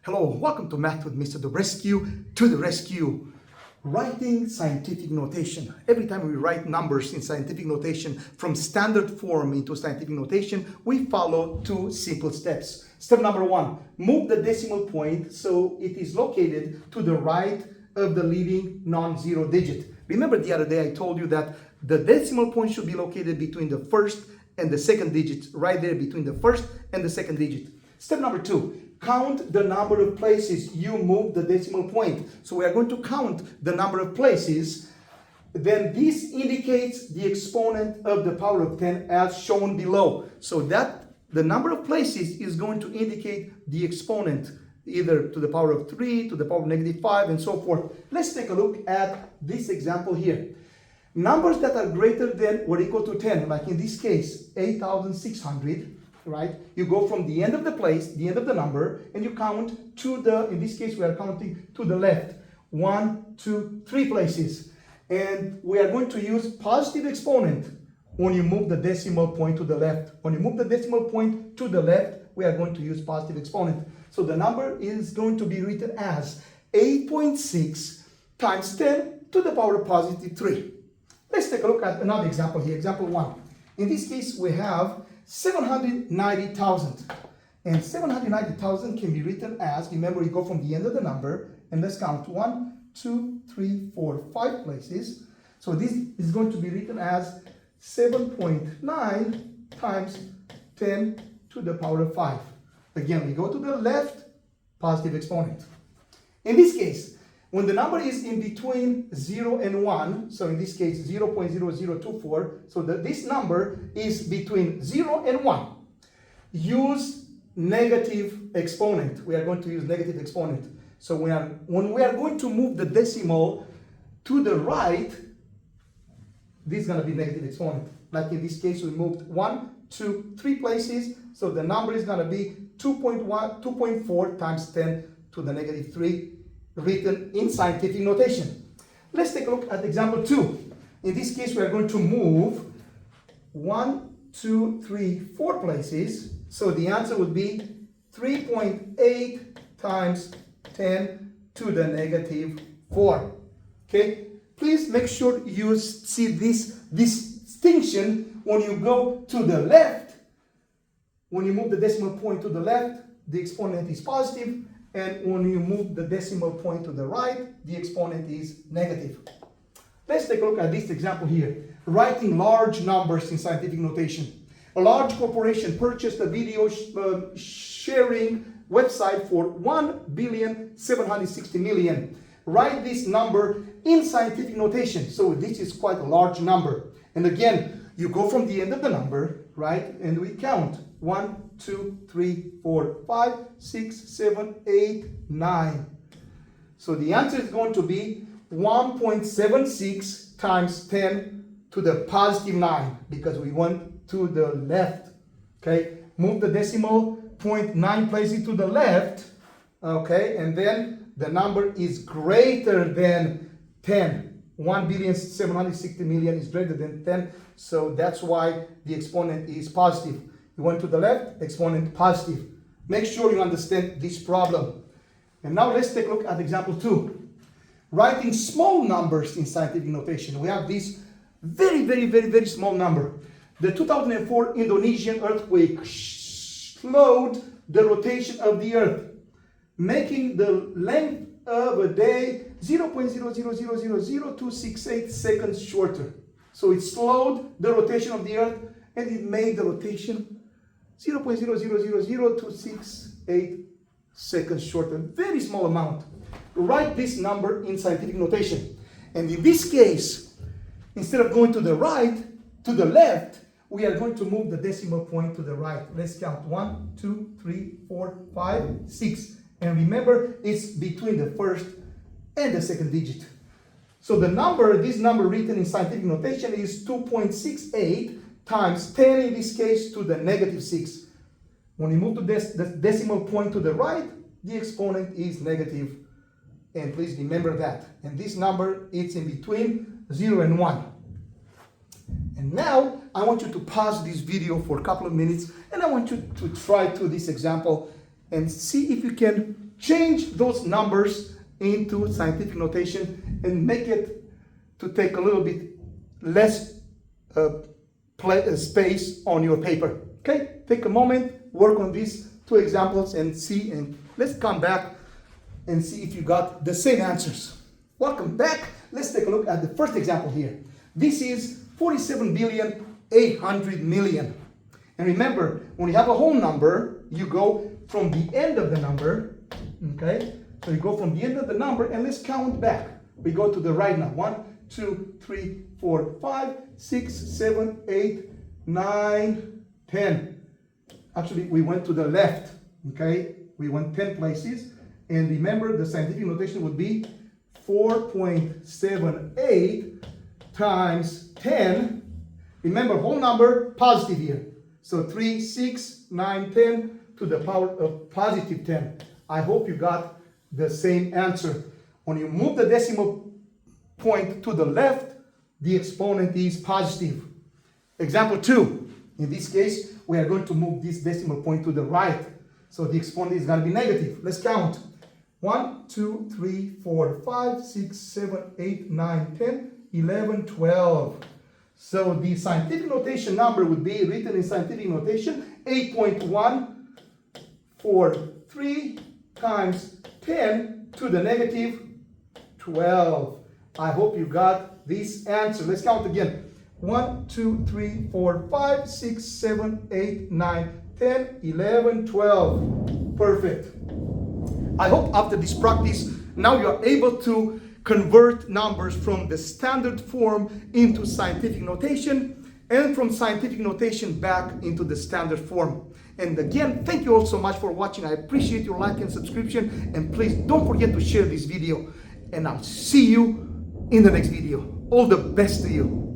Hello, welcome to Math with Mr. Dobrescu, to the rescue. Writing scientific notation. Every time we write numbers in scientific notation from standard form into scientific notation, we follow two simple steps. Step number one, move the decimal point so it is located to the right of the leading non-zero digit. Remember the other day I told you that the decimal point should be located between the first and the second digit, right there between the first and the second digit. Step number two, count the number of places you move the decimal point. So we are going to count the number of places. Then this indicates the exponent of the power of 10 as shown below. So that the number of places is going to indicate the exponent, either to the power of 3, to the power of -5, and so forth. Let's take a look at this example here. Numbers that are greater than or equal to 10, like in this case, 8,600, right? You go from the end of the place, the end of the number, and you count to the, in this case, we are counting to the left. 1, 2, 3 places. And we are going to use positive exponent when you move the decimal point to the left. When you move the decimal point to the left, we are going to use positive exponent. So the number is going to be written as 8.6 times 10 to the power of positive 3. Let's take a look at another example here, example 1. In this case, we have 790,000. And 790,000 can be written as, remember, we go from the end of the number, and let's count 1, 2, 3, 4, 5 places. So this is going to be written as 7.9 times 10 to the power of 5. Again, we go to the left, positive exponent. In this case, when the number is in between 0 and 1, so in this case 0.0024, so this number is between 0 and 1, use negative exponent. We are going to use negative exponent. So when we are going to move the decimal to the right, this is going to be negative exponent. Like in this case, we moved 1, 2, 3 places, so the number is going to be 2.4 times 10 to the -3. Written in scientific notation. Let's take a look at example 2. In this case, we are going to move 1, 2, 3, 4 places. So the answer would be 3.8 times 10 to the -4. Okay? Please make sure you see this distinction when you go to the left. When you move the decimal point to the left, the exponent is positive. And when you move the decimal point to the right, the exponent is negative. Let's take a look at this example here. Writing large numbers in scientific notation. A large corporation purchased a video sharing website for 1,760,000,000. Write this number in scientific notation. So this is quite a large number. And again, you go from the end of the number, right? And we count 1, 2, 3, 4, 5, 6, 7, 8, 9. So the answer is going to be 1.76 times 10 to the +9 because we went to the left. Okay, move the decimal point 9 places to the left. Okay, and then the number is greater than 10. 1,760,000,000 is greater than 10, so that's why the exponent is positive. You went to the left, exponent positive. Make sure you understand this problem. And now let's take a look at example 2. Writing small numbers in scientific notation. We have this very small number. The 2004 Indonesian earthquake slowed the rotation of the earth, making the length of a day 0.0000268 seconds shorter. So it slowed the rotation of the earth and it made the rotation 0.0000268 seconds shorter. Very small amount. Write this number in scientific notation. And in this case, instead of going to the right, to the left, we are going to move the decimal point to the right. Let's count 1, 2, 3, 4, 5, 6. And remember, it's between the first and the second digit. So the number, this number written in scientific notation is 2.68 times 10 in this case to the -6. When you move the decimal point to the right, the exponent is negative. And please remember that. And this number is in between 0 and 1. And now I want you to pause this video for a couple of minutes and I want you to try to this example and see if you can change those numbers into scientific notation and make it to take a little bit less space on your paper. Okay, take a moment, work on these two examples and see, and let's come back and see if you got the same answers. Welcome back. Let's take a look at the first example here. This is 47,800,000,000. And remember, when you have a whole number, you go from the end of the number, okay? So you go from the end of the number and let's count back. We go to the right now. 1, 2, 3, 4, 5, 6, 7, 8, 9, 10. Actually, we went to the left, okay? We went 10 places. And remember, the scientific notation would be 4.78 times 10. Remember, whole number, positive here. So 3, 6, 9, 10 to the power of positive 10. I hope you got the same answer. When you move the decimal point to the left, the exponent is positive. Example 2. In this case, we are going to move this decimal point to the right. So the exponent is going to be negative. Let's count. 1, 2, 3, 4, 5, 6, 7, 8, 9, 10, 11, 12. So the scientific notation number would be written in scientific notation 8.143 times 10 to the negative 12. I hope you got this answer. Let's count again. 1, 2, 3, 4, 5, 6, 7, 8, 9, 10, 11, 12. Perfect. I hope after this practice, now you are able to convert numbers from the standard form into scientific notation and from scientific notation back into the standard form. And again, thank you all so much for watching. I appreciate your like and subscription. And please don't forget to share this video. And I'll see you in the next video. All the best to you.